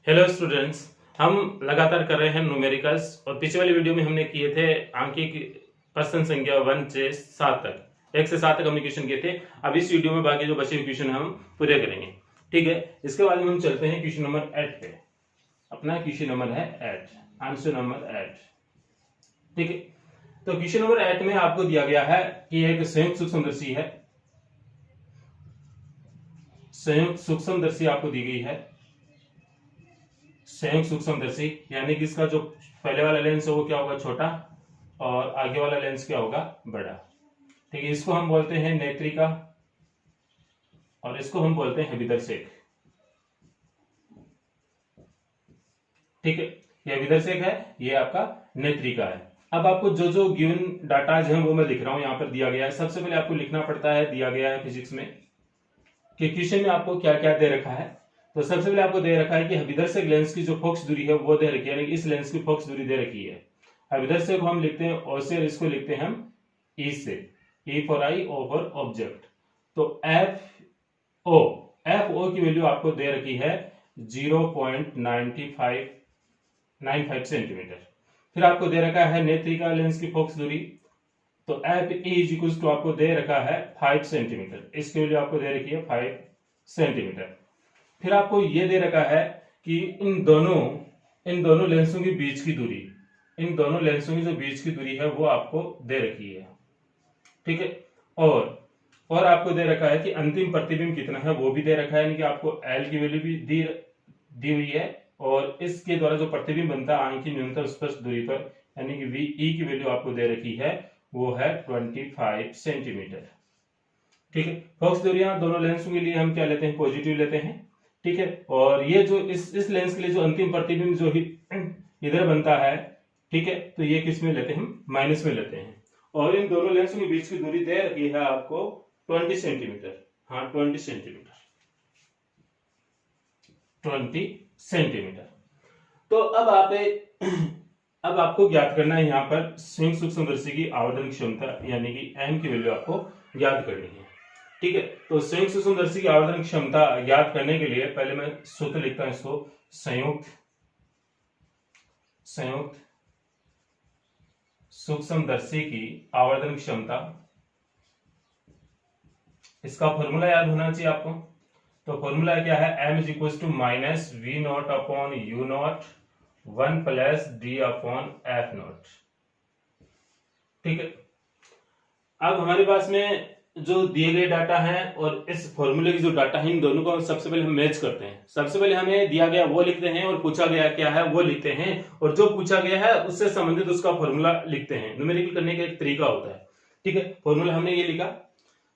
Hello students, हम लगातार कर रहे हैं न्यूमेरिकल्स और पिछले वाली वीडियो में हमने किए थे आंकिक प्रश्न संख्या 1 से 7 तक 1 से 7 तक हमने क्वेश्चन किए थे। अब इस वीडियो में बाकी जो बचे हुए क्वेश्चन हम पूरे करेंगे। ठीक है, इसके बाद में हम चलते हैं क्वेश्चन नंबर 8 पे। अपना क्वेश्चन नंबर है 8, आंसर नंबर 8। ठीक है, तो क्वेश्चन नंबर 8 में आपको दिया गया है कि एक संयुक्त सूक्ष्मदर्शी है। संयुक्त सूक्ष्मदर्शी आपको दी गई है। संयुक्त सूक्ष्मदर्शी यानी कि इसका जो पहले वाला लेंस है वो क्या होगा, छोटा, और आगे वाला लेंस क्या होगा, बड़ा। ठीक है, इसको हम बोलते हैं नेत्रिका और इसको हम बोलते हैं विदर्शक। ठीक है, यह विदर्शक है, ये आपका नेत्रिका है। अब आपको जो जो गिवन डाटाज हैं वो मैं लिख रहा हूं, यहां पर दिया गया है। सबसे पहले आपको लिखना पड़ता है, दिया गया है फिजिक्स में कि क्वेश्चन में आपको क्या क्या दे रखा है। तो सबसे पहले आपको दे रखा है कि विदर्शक लेंस की जो फोकस दूरी है वो दे रखी है, यानी कि इस लेंस की फोकस दूरी दे रखी है। विदर्शक को हम लिखते हैं ओ से और इसको लिखते हैं हम ई से, E for I, O for object. तो एफ ओ की वैल्यू आपको दे रखी है 0.95 सेंटीमीटर। फिर आपको दे रखा है नेत्रिका लेंस की फोकस दूरी, तो एफ इज इक्वल टू आपको दे रखा है 5 सेंटीमीटर। इसकी वैल्यू आपको दे रखी है 5 सेंटीमीटर। फिर आपको ये दे रखा है कि इन दोनों लेंसों के बीच की दूरी, इन दोनों लेंसों की जो बीच की दूरी है वो आपको दे रखी है। ठीक है, और आपको दे रखा है कि अंतिम प्रतिबिंब कितना है वो भी दे रखा है, यानी कि आपको एल की वैल्यू भी दी हुई है, और इसके द्वारा जो प्रतिबिंब बनता है आंख की न्यूनतम स्पष्ट दूरी पर, यानी कि वी ई की वैल्यू आपको दे रखी है, वो है 25 सेंटीमीटर। ठीक है, फोकस दूरियां दोनों लेंसों के लिए हम क्या लेते हैं, पॉजिटिव लेते हैं। ठीक है, और ये जो इस लेंस के लिए जो अंतिम प्रतिबिंब जो इधर बनता है, ठीक है, तो ये किस में लेते हैं, हम माइनस में लेते हैं। और इन दोनों लेंसों के बीच की दूरी दे रखी है आपको 20 सेंटीमीटर। हाँ, 20 सेंटीमीटर, 20 सेंटीमीटर। तो अब आपको ज्ञात करना है यहाँ पर संयुक्त सूक्ष्मदर्शी की आवर्धन क्षमता, यानी कि एम की वैल्यू आपको ज्ञात करनी है। ठीक है, तो संयुक्त सूक्ष्मदर्शी की आवर्धन क्षमता ज्ञात करने के लिए पहले मैं सूत्र लिखता हूं इसको, संयुक्त सूक्ष्मदर्शी की आवर्धन क्षमता। इसका फॉर्मूला याद होना चाहिए आपको। तो फॉर्मूला क्या है, m is equal to minus V not upon U not 1 plus D upon F not. ठीक है, अब हमारे पास में जो दिए गए डाटा हैं और इस फॉर्मूले की जो डाटा है, इन दोनों को सबसे पहले हम मैच करते हैं। सबसे पहले हमें दिया गया वो लिखते हैं और पूछा गया क्या है वो लिखते हैं, और जो पूछा गया है उससे संबंधित उसका फॉर्मूला लिखते हैं। न्यूमेरिकल करने का एक तरीका होता है। ठीक है, फॉर्मूला हमने ये लिखा।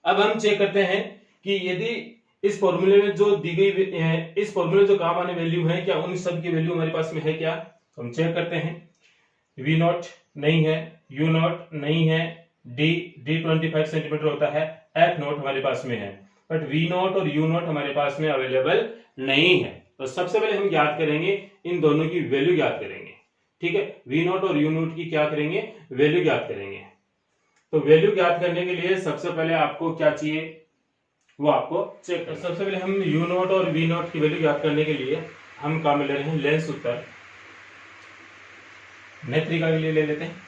अब हम चेक करते हैं कि यदि इस फॉर्मूले में जो दी गई, इस फॉर्मूले में जो काम आने वैल्यू है, क्या उन सब की वैल्यू हमारे पास में है क्या, तो हम चेक करते हैं। वी नॉट नहीं है, यू नॉट नहीं है, डी 25 सेंटीमीटर होता है, एफ नॉट हमारे पास में है, बट वी नॉट और यू नॉट हमारे पास में अवेलेबल नहीं है। तो सबसे पहले हम ज्ञात करेंगे, इन दोनों की वैल्यू ज्ञात करेंगे। ठीक है, वी नॉट और यू नॉट की क्या करेंगे, वैल्यू ज्ञात करेंगे। तो वैल्यू ज्ञात करने के लिए सबसे पहले आपको क्या चाहिए, वो आपको चेक करना। सबसे पहले हम यू नॉट और वी नॉट की वैल्यू ज्ञात करने के लिए हम काम ले रहे हैं लेंस उत्तर, नेत्रिका के लिए ले लेते हैं।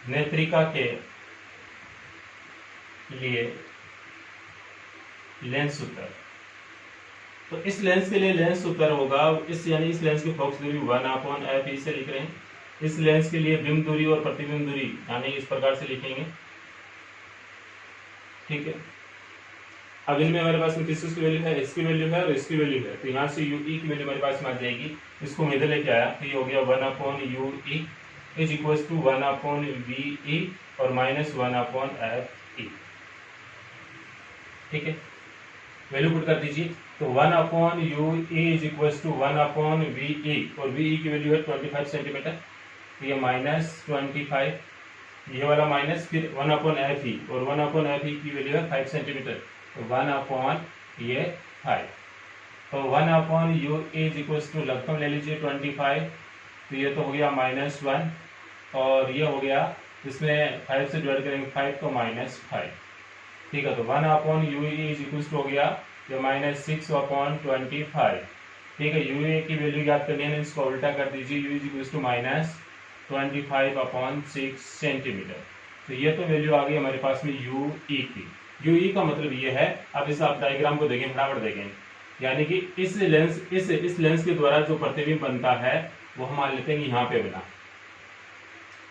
नेत्रिका के लिए लेंस सूत्र, तो इस लेंस के लिए लेंस सूत्र होगा इस, यानी इस लेंस की फोकस दूरी 1/f से लिख रहे हैं। इस लेंस के लिए बिंब दूरी और प्रतिबिंब दूरी यानी इस प्रकार से लिखेंगे। ठीक है, अब इनमें हमारे पास में किस की वैल्यू है, इसकी वैल्यू है और इसकी वैल्यू है, तो यहाँ से यू ई की वैल्यू हमारे पास में आ जाएगी। इसको मैं इधर लेके आया तो ये हो गया 1/u e is equal to 1/v और माइनस 1/f। ठीक है, वैल्यू पुट कर दीजिए, तो 1/u is equal to 1/v और v की वैल्यू है 25 सेंटीमीटर, तो ये माइनस 25, ये वाला माइनस, फिर 1/f और 1/f की वैल्यू है 5 सेंटीमीटर, तो 1/5। तो 1/u इज इक्वल टू लगभग ले लीजिए 25, तो ये तो हो गया -1, और ये हो गया, इसमें 5 से डिवाइड करेंगे 5 तो -5। ठीक है, तो 1/UE इज इक्वल टू हो गया जो -6/25। ठीक है, यूए की वैल्यू याद करनी है, इसको उल्टा कर दीजिए, u is equal to -25/6 centimetre. तो ये तो वैल्यू आ गई हमारे पास में यूई की। यूई का मतलब ये है, अब इस आप डायग्राम को देखें, फटाफट देखें, यानी कि इस लेंस के द्वारा जो प्रतिबिंब बनता है वो हम मान लेते हैं यहाँ पे बना।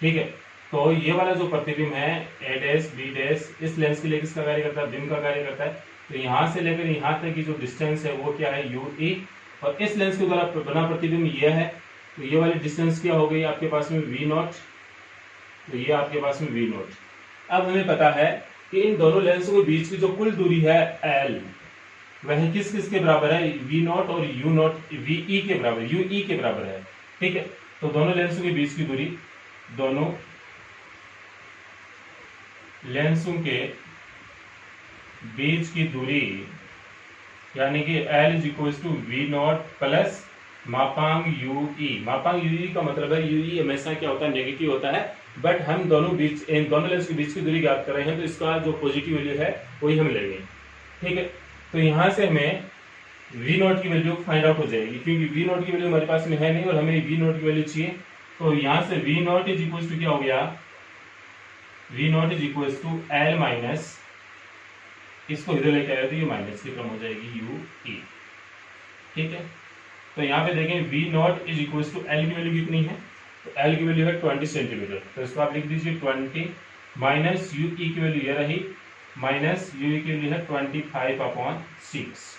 ठीक है, तो ये वाला जो प्रतिबिंब है ए डैश बी डैश, इस लेंस के लिए किसका कार्य करता है, बिंब का कार्य करता है। तो यहाँ से लेकर यहाँ तक की जो डिस्टेंस है वो क्या है, यूई, और इस लेंस के द्वारा बना प्रतिबिंब ये है। तो ये वाली डिस्टेंस क्या हो गई आपके पास में, वी नॉट। तो ये आपके पास में वी नॉट। अब हमें पता है कि इन दोनों लेंसों के बीच की जो कुल दूरी है एल, वह किस किस के बराबर है, वी नॉट और यू नॉट, वीई के बराबर, यूई के बराबर है। ठीक है, तो दोनों लेंसों के बीच की दूरी, दोनों लेंसों के बीच की दूरी यानी कि L is equal to V not plus मापांक यूई। मापांक यूई का मतलब है, यूई हमेशा क्या होता है, नेगेटिव होता है, बट हम दोनों लेंस के बीच की दूरी ज्ञात कर रहे हैं, तो इसका जो पॉजिटिव वैल्यू है वही हम लेंगे। ठीक है, तो यहां से हमें वी नॉट की वैल्यू फाइंड आउट हो जाएगी, क्योंकि वी नॉट की वैल्यू हमारे पास में है नहीं और हमें वी नॉट की वैल्यू चाहिए। तो यहां से V not is equal to क्या हो गया, V not is equal to L minus, इसको इधर लेके आया तो ये माइनस की टर्म हो जाएगी यू ई। ठीक है, तो यहाँ पे देखें V not is equal to L की वैल्यू कितनी है, तो एल की वैल्यू है 20 सेंटीमीटर। तो इसको आप लिख दीजिए 20 माइनस यू ई की वैल्यू ये रही, माइनस यू ई की वैल्यू है 25/6।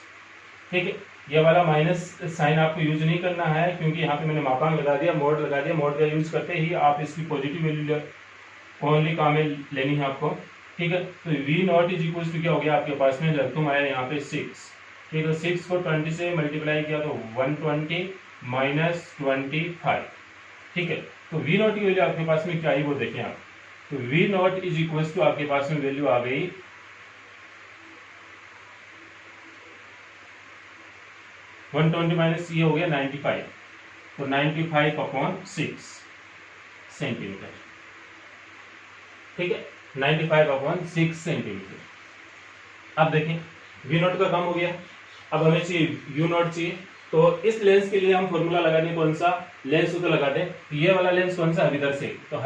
ठीक है, ये वाला माइनस साइन आपको यूज नहीं करना है, क्योंकि यहाँ पे मैंने मापांक लगा दिया, मोड लगा दिया। मोड का यूज करते ही आप इसकी पॉजिटिव वैल्यू ओनली काम में लेनी है आपको। ठीक है, तो V not is equal to क्या हो गया आपके पास में, लघुम आया यहाँ पे 6। ठीक है, 6 को 20 से मल्टीप्लाई किया तो 120 माइनस 25। ठीक है, तो वी नॉट की वैल्यू आपके पास में क्या आई वो देखें आप। तो V not is equal to आपके पास में वैल्यू आ गई 120 माइनस ये हो गया 95, तो 95/6 सेंटीमीटर। ठीक है, 95/6 सेंटीमीटर। अब देखें वी नॉट का काम हो गया, अब हमें चाहिए यू नॉट चाहिए। तो इस लेंस के लिए हम फॉर्मूला लगा दें, कौन सा लेंस तो लगा दें, तो ये वाला लेंस कौन सा, हबीदर्शक। तो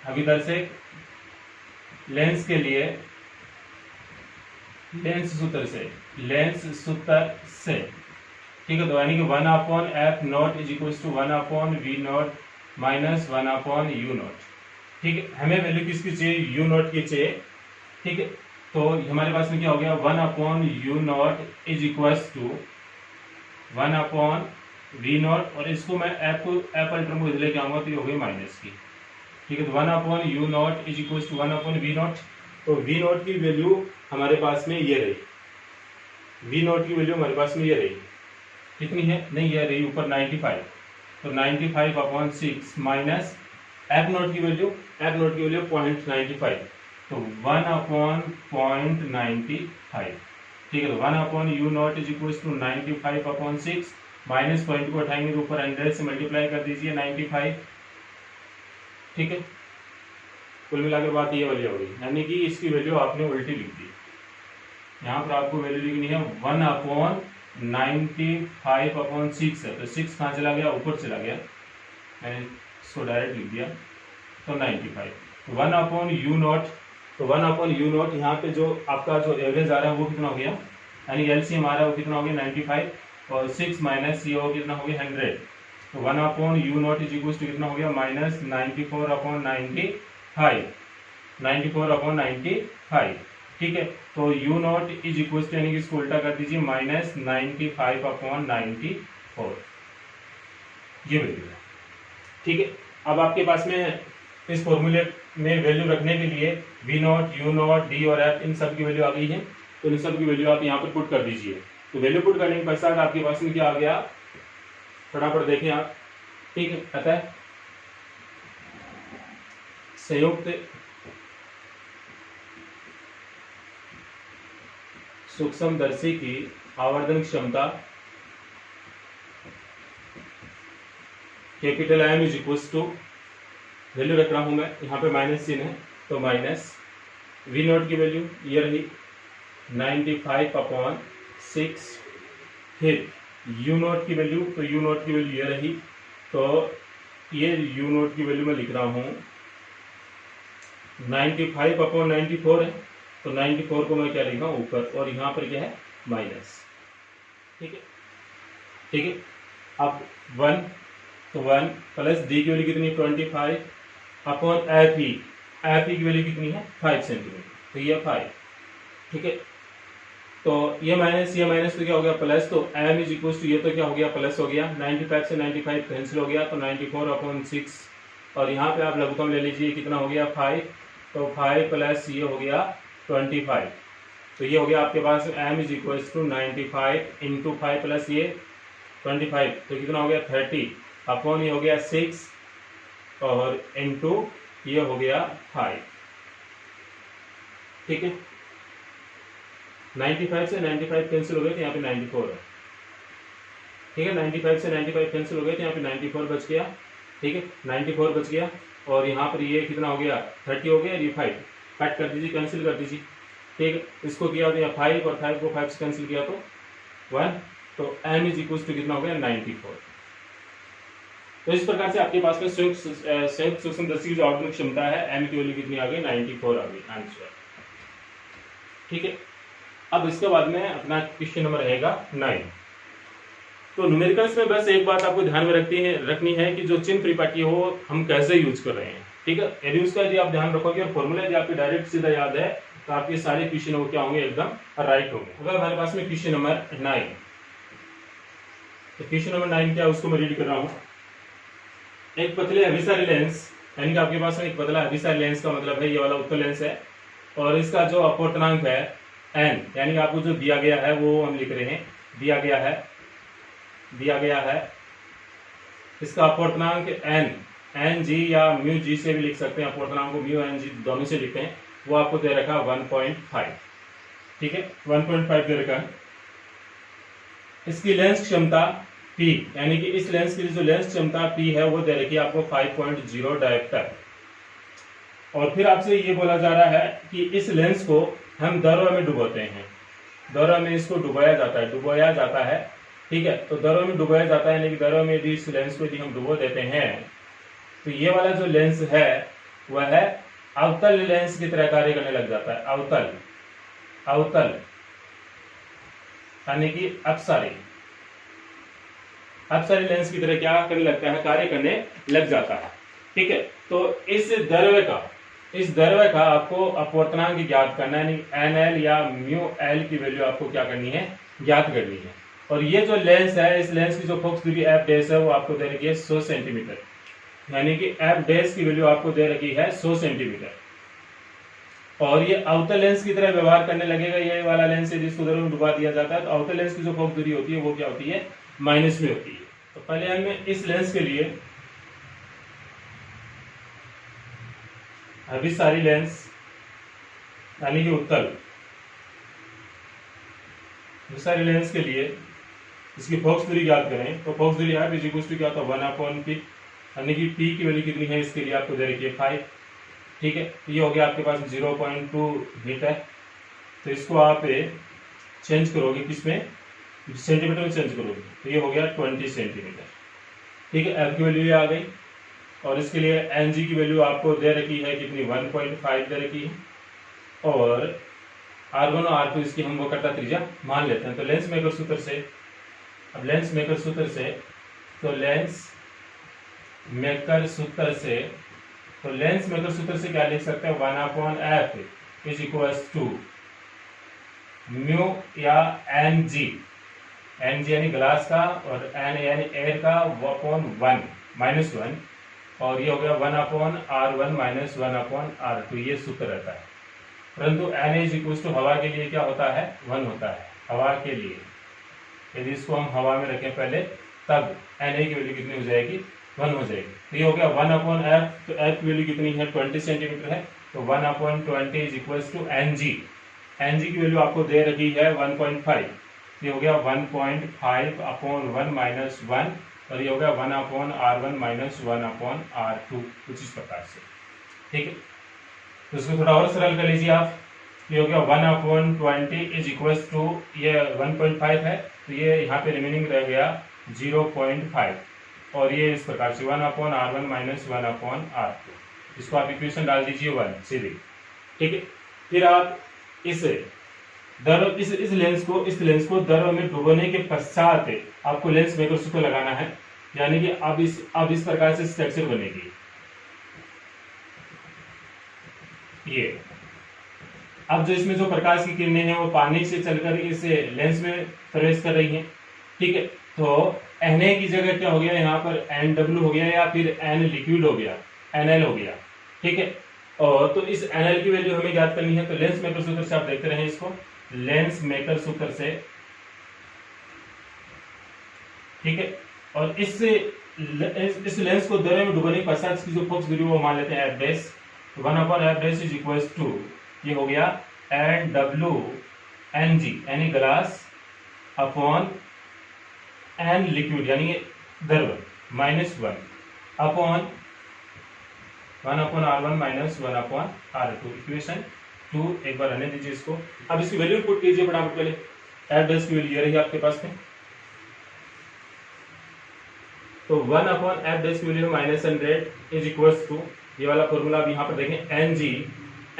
हबीदर्शक लेंस के लिए लेंस सूत्र से ठीक है, तो यानी कि 1/f not is equal to 1/v not minus 1/u not. ठीक है, हमें वैल्यू किसकी चाहिए, यू नॉट की चाहिए। ठीक है, तो हमारे पास में क्या हो गया, 1/u not is equal to 1/v not, और इसको मैं एप्पल टर्म को इधर लेके आऊंगा तो ये हो गई माइनस की। ठीक है, तो 1/u not is equal to 1/v not. तो v नॉट की वैल्यू हमारे पास में ये रही, v नॉट की वैल्यू हमारे पास में ये रही, कितनी है, नहीं ये रही ऊपर 95, तो 95/6 माइनस एफ नॉट की वैल्यू 0.95, तो 1/0.95। ठीक है, तो 1/u not is equal to 95/6 minus point को उठाएंगे तो ऊपर 100 से मल्टीप्लाई कर दीजिए 95। ठीक है, कुल मिलाकर बात ये वाली हो गई, यानी कि इसकी वैल्यू आपने उल्टी लिख दी। यहाँ पर आपको वैल्यू लिखनी है 1/95/6 है, तो 6 कहाँ चला गया, ऊपर चला गया, मैंने इसको डायरेक्ट लिख दिया, तो 95। 1/u नॉट, तो 1/u नॉट यहाँ पे जो आपका जो एवरेज आ रहा है वो कितना हो गया, यानी एलसीएम आ रहा है वो कितना हो गया 95, और 6 माइनस ये हो कितना हो गया 100, तो 1/u not is equal to कितना हो गया माइनस 94/95। ठीक है, तो u not is equal to यानी कि इसको उल्टा कर दीजिए माइनस 95/94, ये वैल्यू है। ठीक है, अब आपके पास में इस फॉर्मूले में वैल्यू रखने के लिए v not, u not, d और f इन सब की वैल्यू आ गई है, तो इन सब की वैल्यू आप यहाँ पर पुट कर दीजिए। तो वैल्यू पुट करने के पश्चात आपके पास में क्या आ गया, फटाफट देखें आप। ठीक है, अतः संयुक्त सूक्ष्मदर्शी की आवर्धन क्षमता capital M is equal to, value रख रहा हूं मैं, यहाँ पे माइनस चिन्ह है, तो माइनस वी नॉट की वैल्यू ये रही 95/6। फिर यू नॉट की वैल्यू, तो यू नॉट की वैल्यू ये रही, तो ये यू नॉट की वैल्यू मैं लिख रहा हूँ 95/94 है, तो 94 को मैं क्या लिख रहा हूँ ऊपर, और यहाँ पर क्या है माइनस। ठीक है, ठीक है। अब 1, तो 1 प्लस डी की वैल्यू कितनी 25/FE, FE की वैल्यू कितनी है 5 सेंटीमीटर, तो ये 5। ठीक है, तो ये माइनस तो क्या हो गया प्लस, तो m इज इक्वल टू ये तो क्या हो गया प्लस हो गया, 95 से 95 कैंसिल हो गया, तो 94/6, और यहाँ पे आप लघुत्तम ले लीजिए कितना हो गया 5, तो 5 प्लस ये हो गया 25, तो ये हो गया आपके पास m is equal to 95 into 5 plus ये 25, तो कितना हो गया 30 अपॉन ये हो गया 6 और इंटू ये हो गया 5। ठीक है, 95 से 95 कैंसिल हो गए तो यहाँ पे 94 है। ठीक है, 95 से 95 कैंसिल हो गए तो यहाँ पे 94 बच गया। ठीक है, 94 बच गया, और यहाँ पर ये कितना हो गया 30 हो गया, ये 5 कट कर दीजिए, कैंसिल कर दीजिए। ठीक है, इसको किया तो यहाँ 5 और 5 को 5 से कैंसिल किया तो 1, तो m इज इक्वल टू कितना हो गया 94। तो इस प्रकार से आपके पास में संयुक्त सूक्ष्मदर्शी की जो आउटपुट क्षमता है m की वैल्यू कितनी आ गई 94 आ गई आंसर। ठीक है, अब इसके बाद में अपना क्वेश्चन नंबर रहेगा 9। तो न्यूमेरिकल्स में बस एक बात आपको ध्यान में रखनी है कि जो चिन्ह परिपाटी हो हम कैसे यूज कर रहे हैं। ठीक है, यदि उसका यदि आप ध्यान रखोगे और फॉर्मूला यदि आपको डायरेक्ट सीधा याद है तो आपके सारे क्वेश्चन वो क्या होंगे एकदम राइट होंगे। अगर हमारे पास में क्वेश्चन नंबर 9, तो क्वेश्चन नंबर 9 क्या उसको मैं रीड कर रहा हूँ। एक पतले अभिसारी लेंस, यानी कि आपके पास में एक पतला अभिसारी लेंस का मतलब है ये वाला उत्तल लेंस है, और इसका जो अपवर्तनांक है n, यानी कि आपको जो दिया गया है वो हम लिख रहे हैं, दिया गया है इसका अपवर्तनांक n g या म्यू g से भी लिख सकते हैं, अपवर्तनांक को म्यू n g दोनों से लिखते हैं, वो आपको दे रखा 1.5। ठीक है, 1.5 दे रखा है। इसकी लेंस क्षमता p, यानी कि इस लेंस की जो लेंस क्षमता p है वो दे रखी है आपको 5.0 डायोप्टर। और फिर आपसे ये बोला जा रहा है कि इस लेंस को हम दरवा में डुबोते हैं, दरवा में इसको डुबाया जाता है। ठीक है, तो दरवा में डुबाया जाता है, यानी कि दरवा में यदि इस लेंस को यदि हम डुबो देते हैं तो ये वाला जो लेंस है वह है अवतल लेंस की तरह कार्य करने लग जाता है। अवतल यानी कि अपसारी लेंस की तरह क्या करने लगता है, कार्य करने लग जाता है। ठीक है, तो इस द्रव्य का आपको अपवर्तनांक ज्ञात करना है, यानी NL या म्यू L की वैल्यू आपको क्या करनी है, ज्ञात करनी है। और ये जो लेंस है, इस लेंस की जो फोकस दूरी f डैश है वो आपको दे रखी है 100 सेंटीमीटर, यानी कि f डैश की वैल्यू आपको दे रखी है 100 सेंटीमीटर। और ये अवतल लेंस की तरह व्यवहार करने लगेगा, ये वाला लेंस है जिसको द्रव्य में डुबा दिया जाता है, तो अवतल लेंस की जो फोकस दूरी होती है वो क्या होती है, माइनस में होती है। तो पहले हमें इस लेंस के लिए अभिसारी लेंस यानी कि उत्तल अभिसारी लेंस के लिए इसकी फोकस दूरी ज्ञात करें, तो फोकस दूरी है क्या होता है 1/p, यानी कि p की वैल्यू कितनी है इसके लिए आपको दे रखी है 5। ठीक है, ये हो गया आपके पास 0.2 मीटर, तो इसको आप चेंज करोगे किसमें, सेंटीमीटर में चेंज करोगे, तो ये हो गया 20 सेंटीमीटर। ठीक है, f की वैल्यू आ गई, और इसके लिए ng की वैल्यू आपको दे रखी है कितनी 1.5 दे रखी है, और R1 और R2 इसकी हम वक्रता त्रिज्या मान लेते हैं। तो लेंस मेकर सूत्र से, अब लेंस मेकर सूत्र से क्या लिख सकते हैं, 1/f is equal to mu या ng यानी ग्लास का, और n यानी एयर का, अपॉन 1 -1, और ये हो गया 1/R1 - 1/R2, ये सूत्र रहता है। परंतु n इज इक्वल टू हवा के लिए क्या होता है 1 होता है, हवा के लिए यदि इसको हम हवा में रखें पहले, तब Na की वैल्यू कितनी हो जाएगी 1 हो जाएगी। तो ये हो गया 1/f, तो f की वैल्यु कितनी है 20 सेंटीमीटर है, तो 1/20 इज इक्वल टू ng की वैल्यू आपको दे रखी है 1.5, ये हो गया 1.5/1 - 1, और ये हो गया 1/R1 - 1/R2, कुछ इस प्रकार से। ठीक है, तो इसको थोड़ा और सरल कर लीजिए आप। ये हो गया 1/20 इज इक्वल टू, ये 1.5 है तो ये यहाँ पे रिमेनिंग रह गया 0.5, और ये इस प्रकार से 1/R1 माइनस 1/R2। इसको आप इक्वेशन डाल दीजिए 1 सीधे, ठीक है। फिर आप इस लेंस को द्रव में डुबोने के पश्चात आपको लेंस मेकर को लगाना है, यानी कि अब इस प्रकार से स्ट्रक्चर बनेगी। ये अब जो इसमें जो प्रकाश की किरणें हैं वो पानी से चलकर इस लेंस में प्रवेश कर रही हैं, ठीक है। तो Na की जगह क्या हो गया, यहाँ पर NW हो गया या फिर N लिक्विड हो गया, NL हो गया, ठीक है। और तो इस NL की वैल्यू हमें ज्ञात करनी है, तो लेंस मेकर सूत्र से आप देखते रहे इसको, लेंस मेकर सूत्र से, ठीक है। और इस लेंस को द्रव में डुबाने के पश्चात इसकी जो फोकस दूरी वो मान लेते हैं F', 1/F' is equal to, ये हो गया NWNG यानी ग्लास अपॉन N लिक्विड यानी द्रव minus 1 upon 1/R1 minus 1/R2। Equation 2 एक बार रहने दीजिए इसको। अब इसकी वैल्यू पुट कीजिए फटाफट पहले। F' की वैल्यू ये रही आपके पास में, तो 1/F' की value minus 100 is equal to, ये वाला फॉर्मूला अब यहाँ पर देखें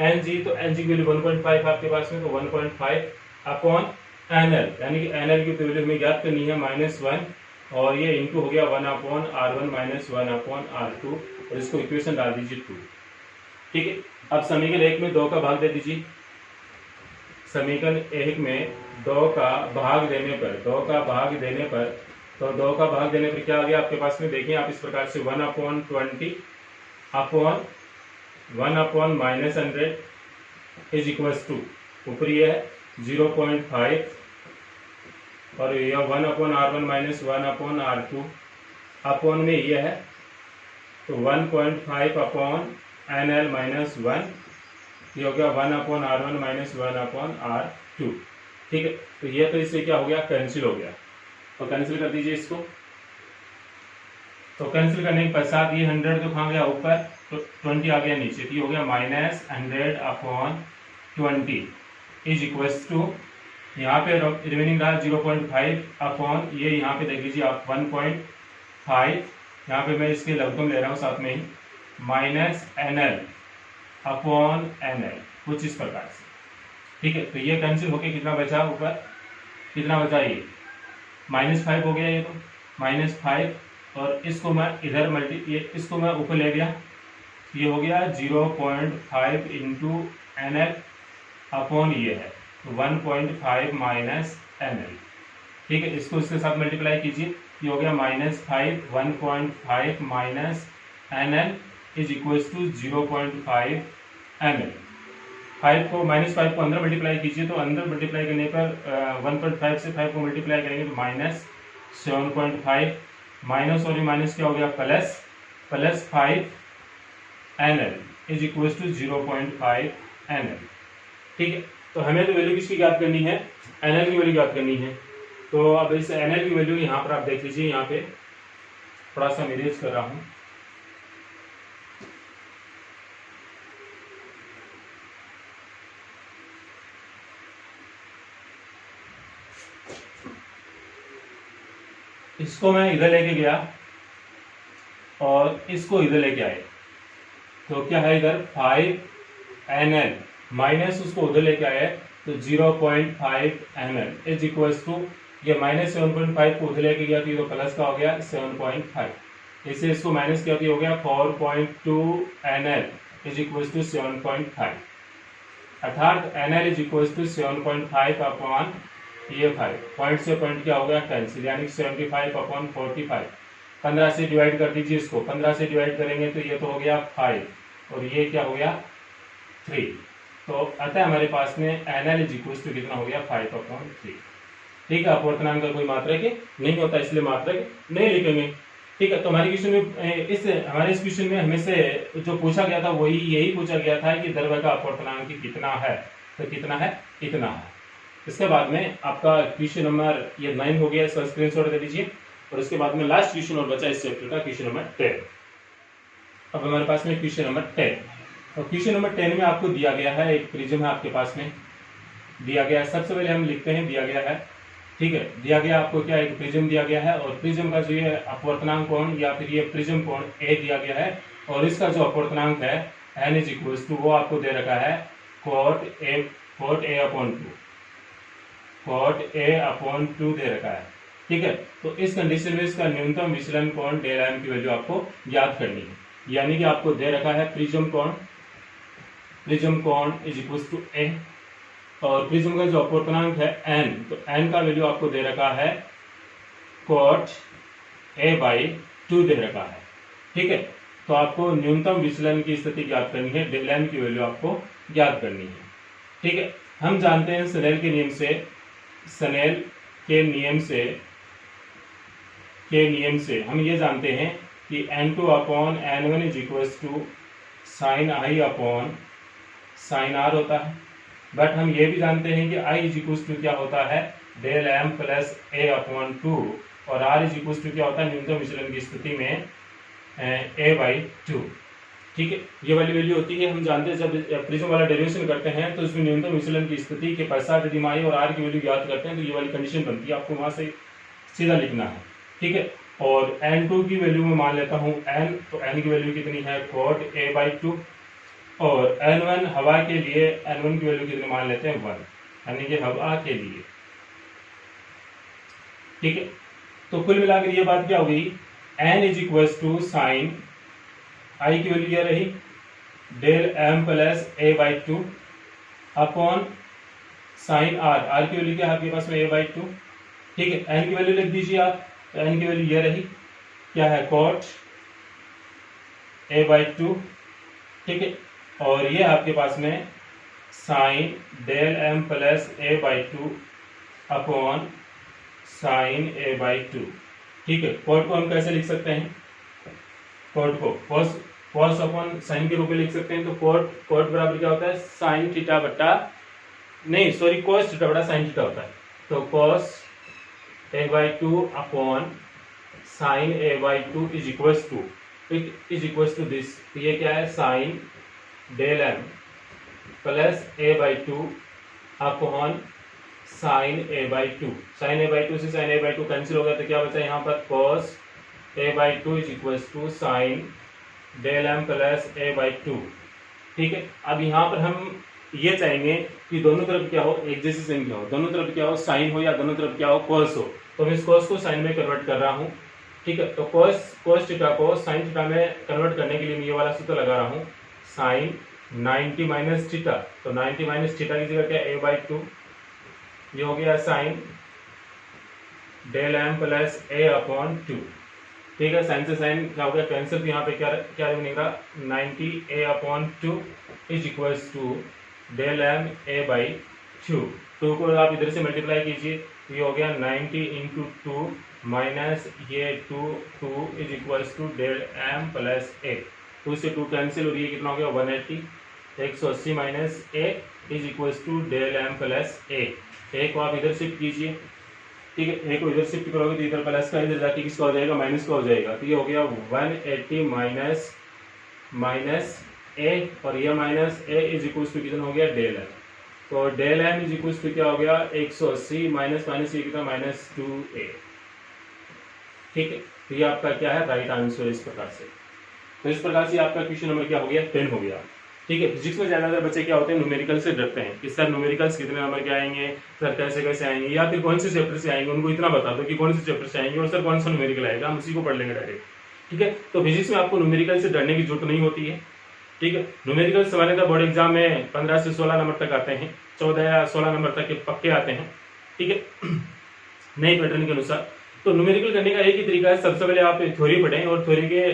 NG, तो NG की वैल्यू 1.5 आपके पास में, तो 1.5 अपॉन NL यानी कि NL की वैल्यू हमें ज्ञात करनी है -1, और ये इंटू हो गया 1/R1 माइनस 1/R2, और इसको इक्वेशन डाल दीजिए 2, ठीक है। अब समीकरण 1 में 2 का भाग दे दीजिए। समीकरण 1 में 2 का भाग देने पर, तो 2 का भाग देने पर क्या आ गया आपके पास में, देखिए आप इस प्रकार से 1/20 अपॉन 1/-100 इज इक्वल टू, ऊपर ये है 0.5, और यह 1/R1 माइनस 1/R2 अपॉन में ये है, तो 1.5 अपॉन NL माइनस 1, ये हो गया 1/R1 माइनस 1/R2, ठीक है। तो ये तो इससे क्या हो गया, कैंसिल हो गया, तो कैंसिल कर दीजिए इसको। तो कैंसिल करने के पश्चात ये 100 तो कहाँ गया ऊपर, तो 20 आ गया नीचे, तो ये हो गया -100/20 इज इक्वल्स टू, यहाँ पे रिमेनिंग रहा 0.5 अपॉन, ये यहाँ पे देख लीजिए आप 1.5, यहाँ पे मैं इसके लघुत्तम ले रहा हूँ साथ में ही, माइनस NL अपॉन NL, कुछ इस प्रकार से, ठीक है। तो ये कैंसिल होके कितना बचा ऊपर, कितना बचा, ये -5 हो गया, ये तो -5, और इसको मैं इधर इसको मैं ऊपर ले गया, ये हो गया 0.5 इंटू NL अपॉन ये है 1.5 माइनस NL, ठीक है। इसको इसके साथ मल्टीप्लाई कीजिए, ये हो गया -5 1.5 minus NL is equal to 0.5 ml। 5 को अंदर मल्टीप्लाई कीजिए, तो अंदर मल्टीप्लाई करने पर 1.5 से 5 को मल्टीप्लाई करेंगे तो -7.5, माइनस और माइनस क्या हो गया, plus 5 NL is equal to 0.5 NL, ठीक है। तो हमें तो वैल्यू किसकी ज्ञात करनी है, NL की वैल्यू ज्ञात करनी है। तो अब इस NL की वैल्यू यहाँ पर आप देख लीजिए, यहाँ पे थोड़ा सा मैं इरेज कर रहा हूँ, इसको मैं इधर लेके गया और इसको इधर लेके आए, तो क्या है इधर 5 NL माइनस उसको उधर लेके आए तो 0.5 ml इज इक्वल टू, ये -7.5 को उधर लेके गया तो ये तो प्लस का हो गया 7.5, इससे इसको माइनस किया तो ये हो गया 4.2 NL इज इक्वल टू 7.5, अर्थात NL is equal to 7.5 upon ये 5, पॉइंट से पॉइंट क्या हो गया कैंसिल, यानी 75 अपॉन 45, 15 से डिवाइड कर दीजिए इसको, 15 से डिवाइड करेंगे तो ये तो हो गया 5, और ये क्या हो गया 3, तो अतः हमारे पास में NL इज इक्वल टू कितना हो गया 5/3, ठीक है। अपवर्तनांक का कोई मात्रक नहीं होता, इसलिए मात्रक नहीं लिखेंगे, ठीक है। तो हमारे क्वेश्चन में हमारे इस क्वेश्चन में हमें से जो पूछा गया था वही यही पूछा गया था कि द्रव्य का अपवर्तनांक कितना है, तो कितना है, इतना है। इसके बाद में आपका क्वेश्चन नंबर ये 9 हो गया, इसका स्क्रीनशॉट दे दीजिए, और इसके बाद में लास्ट क्वेश्चन और बचा इस चैप्टर का क्वेश्चन नंबर 10। अब हमारे पास में क्वेश्चन नंबर 10, तो क्वेश्चन नंबर 10 में आपको दिया गया है, एक प्रिज्म है आपके पास में दिया गया है। सबसे पहले हम लिखते हैं दिया गया है, ठीक है। दिया गया आपको क्या, एक प्रिज्म दिया गया है और प्रिज्म का जो ये अपवर्तनांक कोण या फिर ये प्रिज्म कोण ए दिया गया है और इसका जो अपवर्तनांक है n इज इक्वल टू, वो आपको दे रखा है cot a upon 2, cot a upon 2 दे रखा है, ठीक है। तो इस कंडीशन में इसका न्यूनतम विचलन कोण डेल m की वैल्यू आपको ज्ञात करनी है, यानी कि आपको दे रखा है प्रिज्म कोण इज इक्वल टू a और प्रिज्म का जो अपवर्तनांक है n, तो n का वैल्यू आपको दे रखा है cot a बाई 2 दे रखा है, ठीक है। तो आपको न्यूनतम विचलन की स्थिति ज्ञात करनी है, डेल m की वैल्यू आपको ज्ञात करनी है, ठीक है। हम जानते हैं स्नेल के नियम से हम ये जानते हैं कि n2 upon n1 is equal to sine i upon sine r होता है, बट हम ये भी जानते हैं कि i इज इक्वल टू क्या होता है, del m plus a upon 2 और r इज इक्वल टू क्या होता है, न्यूनतम विचलन की स्थिति में a बाई 2, ठीक है। ये वाली वैल्यू होती है, हम जानते हैं जब प्रिज्म वाला डेरिवेशन करते हैं तो उसमें न्यूनतम विचलन की स्थिति के पश्चात यदि i और r की वैल्यू ज्ञात करते हैं तो ये वाली कंडीशन बनती है, आपको वहां से सीधा लिखना है, ठीक है। और n2 की वैल्यू में मान लेता हूं n, तो n की वैल्यू कितनी है cot a बाई 2 और n1 हवा के लिए n1 की वैल्यू कितनी मान लेते हैं 1, यानी कि हवा के लिए, ठीक है। तो कुल मिलाकर ये बात क्या हो गई, n is equal to sine i की वैल्यू क्या रही, del m plus a by 2 upon sine r की वैल्यू क्या है आपके पास में a बाई 2, ठीक है। n की वैल्यू लिख दीजिए आप, तो n की वैल्यू ये रही क्या है cot a बाई 2, ठीक है। और ये आपके पास में sine del m plus a by 2 upon sine a by 2, ठीक है। cot को हम कैसे लिख सकते हैं, cot को cos अपॉन साइन के रूप में लिख सकते हैं। तो cot बराबर क्या होता है, साइन थीटा बटा cos थीटा बटा साइन थीटा होता है। तो cos a by 2 upon sine a by 2 is equal to this, ये क्या है, sine del m plus a by 2 upon sine a by 2, sine a by 2 से साइन a बाई 2 कैंसिल हो गया तो क्या बचा यहाँ पर cos a by 2 is equal to sine del m plus a by 2, ठीक है। अब यहाँ पर हम ये चाहेंगे कि दोनों तरफ क्या हो, एक जैसी संख्या हो, दोनों तरफ क्या हो, साइन हो या दोनों तरफ क्या हो, cos हो। तो मैं इस cos को साइन में कन्वर्ट कर रहा हूँ, ठीक है। तो cos थीटा को साइन थीटा में कन्वर्ट करने के लिए मैं ये वाला सूत्र लगा रहा हूँ, साइन 90 माइनस थीटा, तो 90 माइनस थीटा की जगह क्या a बाई 2, ये हो गया sine del m plus a upon 2, ठीक है। साइन से साइन क्या हो गया कैंसिल, तो यहाँ पे क्या बनेगा 90 a upon 2 is equal to del m a by 2 को आप इधर से मल्टीप्लाई कीजिए, तो ये हो गया 90 इंटू 2 माइनस ये 2 is equal to del m plus a, 2 से 2 कैंसिल और ये कितना हो गया 180, 180 minus a is equal to del m plus a को आप इधर शिफ्ट कीजिए, ठीक है। a को इधर शिफ्ट करोगे तो इधर प्लस का इधर जाके किसका हो जाएगा, माइनस का हो जाएगा, तो ये हो गया 180 माइनस a और ये minus a is equal to कितना हो गया डेल m, तो del m is equal to क्या हो गया 180 माइनस ये कितना माइनस 2a, ठीक है। तो ये आपका क्या है राइट आंसर इस प्रकार से। तो इस प्रकार से आपका क्वेश्चन नंबर क्या हो गया 10 हो गया, ठीक है। फिजिक्स में ज्यादातर बच्चे क्या होते हैं न्यूमेरिकल से डरते हैं कि सर न्यूमेरिकल्स कितने नंबर के आएंगे, सर कैसे आएंगे, या फिर कौन से चैप्टर से आएंगे, उनको इतना बता दो कि कौन से चैप्टर से आएंगे और सर कौन सा न्यूमेरिकल आएगा, हम उसी को पढ़ लेंगे डायरेक्ट, ठीक है। तो फिजिक्स में आपको न्यूमेरिकल से डरने की जरूरत नहीं होती है, ठीक है। न्यूमेरिकल सामान्यतः बोर्ड एग्जाम में 15 से 16 नंबर तक आते हैं, 14 या 16 नंबर तक के पक्के आते हैं, ठीक है, नए पैटर्न के अनुसार। तो न्यूमेरिकल करने का एक ही तरीका है, सबसे पहले आप थ्योरी पढ़ें और थ्योरी के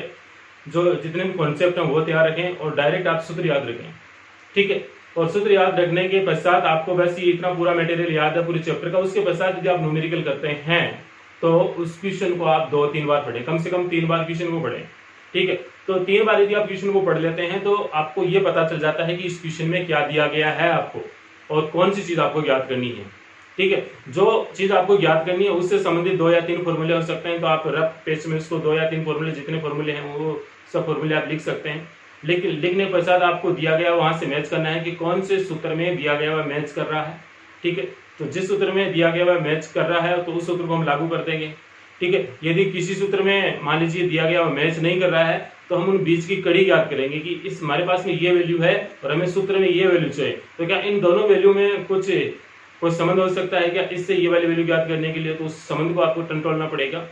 जो जितने भी कॉन्सेप्ट हैं वो तैयार रखें और डायरेक्ट आप सूत्र याद रखें, ठीक है। और सूत्र याद रखने के पश्चात आपको बस ये इतना पूरा मटेरियल याद है पूरे चैप्टर का, उसके पश्चात यदि आप न्यूमेरिकल करते हैं तो उस क्वेश्चन को आप 2-3 बार पढ़ें, कम से कम 3 बार क्वेश्चन को पढ़ें, ठीक है। तो 3 बार यदि आप क्वेश्चन को पढ़ लेते हैं तो आपको ये पता चल जाता है कि इस क्वेश्चन में क्या दिया गया है आपको और कौन सी चीज आपको याद करनी है, ठीक है। जो चीज आपको याद करनी है उससे संबंधित 2 या 3 फॉर्मूले हो सकते हैं, तो आप रफ पेज में उसको 2 या 3 फॉर्मूले जितने फॉर्मूले हैं वो सब फॉर्मूले आप लिख सकते हैं। लिखने के पश्चात आपको दिया गया वहां से मैच करना है कि कौन से सूत्र में दिया गया हुआ मैच कर रहा है। ठीक है, तो जिस सूत्र में दिया गया हुआ मैच कर रहा है तो उस सूत्र को हम लागू कर देंगे। ठीक है, यदि किसी सूत्र में मान लीजिए दिया गया हुआ मैच नहीं कर रहा है तो हम उन बीच की कड़ी याद करेंगे कि इस हमारे पास में ये वैल्यू है और हमें सूत्र में ये वैल्यू चाहिए, तो क्या इन दोनों वैल्यू में कुछ संबंध हो सकता है क्या इससे ये वाली वैल्यू याद करने के लिए, तो उस संबंध को आपको टंटोलना पड़ेगा।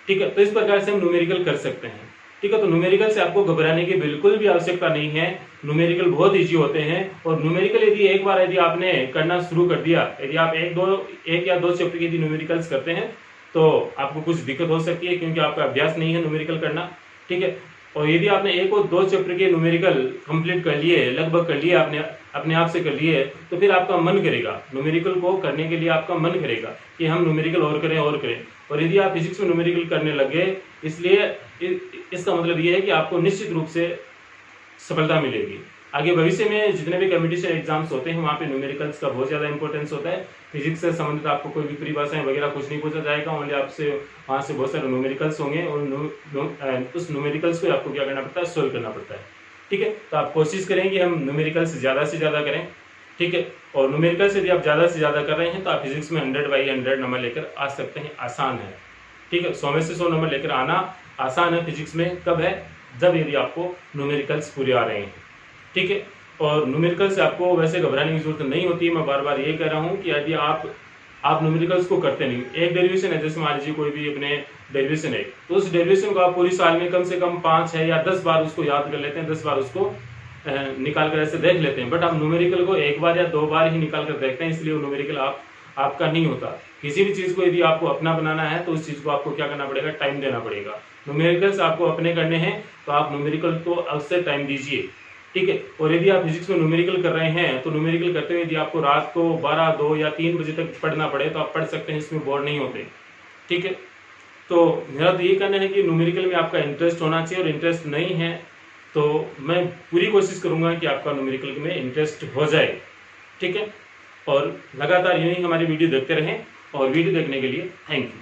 ठीक है, तो इस प्रकार से हम न्यूमेरिकल कर सकते हैं। ठीक है, तो न्यूमेरिकल से आपको घबराने की बिल्कुल भी आवश्यकता नहीं है। न्यूमेरिकल बहुत इजी होते हैं और न्यूमेरिकल यदि आपने करना शुरू कर दिया, यदि आप एक या दो चैप्टर की यदि न्यूमेरिकल्स करते हैं तो आपको कुछ दिक्कत हो सकती है क्योंकि आपका अभ्यास नहीं है न्यूमेरिकल करना। ठीक है, और यदि आपने एक और दो चैप्टर के न्यूमेरिकल कंप्लीट कर लिए, लगभग कर लिए, आपने अपने आप से कर लिए, तो फिर आपका मन करेगा न्यूमेरिकल को करने के लिए, आपका मन करेगा कि हम न्यूमेरिकल और करें और करें। और यदि आप फिजिक्स में न्यूमेरिकल करने लगे, इसलिए इसका मतलब ये है कि आपको निश्चित रूप से सफलता मिलेगी। आगे भविष्य में जितने भी कॉम्पिटिशन एग्जाम्स होते हैं वहाँ पे न्यूमेरिकल्स का बहुत ज्यादा इंपॉर्टेंस होता है। फिजिक्स से संबंधित आपको कोई भी परिभाषाएं वगैरह कुछ नहीं पूछा जाएगा, ओनली आपसे वहाँ से बहुत सारे न्यूमेरिकल्स होंगे और उस न्यूमेरिकल्स को आपको क्या करना पड़ता है, सोल्व करना पड़ता है। ठीक है, तो आप कोशिश करें कि हम न्यूमेरिकल्स ज्यादा से ज्यादा करें। ठीक है, और न्यूमेरिकल्स यदि आप ज्यादा से ज्यादा कर रहे हैं तो आप फिजिक्स में 100/100 नंबर लेकर आ सकते हैं, आसान है। ठीक है, 100 में से 100 नंबर लेकर आना आसान है फिजिक्स में। कब है, जब यदि आपको न्यूमेरिकल्स पूरे आ रहे हैं। ठीक है, और न्यूमेरिकल से आपको वैसे घबराने की जरूरत नहीं होती है। मैं बार बार ये कह रहा हूँ कि यदि आप न्यूमेरिकल्स को करते नहीं, एक डेरिवेशन है, जैसे मान लीजिए कोई भी अपने डेरिवेशन है, तो उस डेरिवेशन को आप पूरी साल में कम से कम 5 है या 10 बार उसको याद कर लेते हैं, 10 बार उसको निकाल कर ऐसे देख लेते हैं। बट आप न्यूमेरिकल को 1 बार या 2 बार ही निकाल कर देखते हैं, इसलिए वो न्यूमेरिकल आपका नहीं होता। किसी भी चीज को यदि आपको अपना बनाना है तो उस चीज को आपको क्या करना पड़ेगा, टाइम देना पड़ेगा। न्यूमेरिकल्स आपको अपने करने हैं तो आप न्यूमेरिकल को अवश्य टाइम दीजिए। ठीक है, और यदि आप फिजिक्स में न्यूमेरिकल कर रहे हैं तो न्यूमेरिकल करते हुए यदि आपको रात को 12, 2 या 3 बजे तक पढ़ना पड़े तो आप पढ़ सकते हैं, इसमें बोर नहीं होते। ठीक है, तो मेरा तो ये कहना है कि न्यूमेरिकल में आपका इंटरेस्ट होना चाहिए, और इंटरेस्ट नहीं है तो मैं पूरी कोशिश करूंगा कि आपका न्यूमेरिकल में इंटरेस्ट हो जाए। ठीक है, और लगातार यूं ही हमारी वीडियो देखते रहें, और वीडियो देखने के लिए थैंक यू।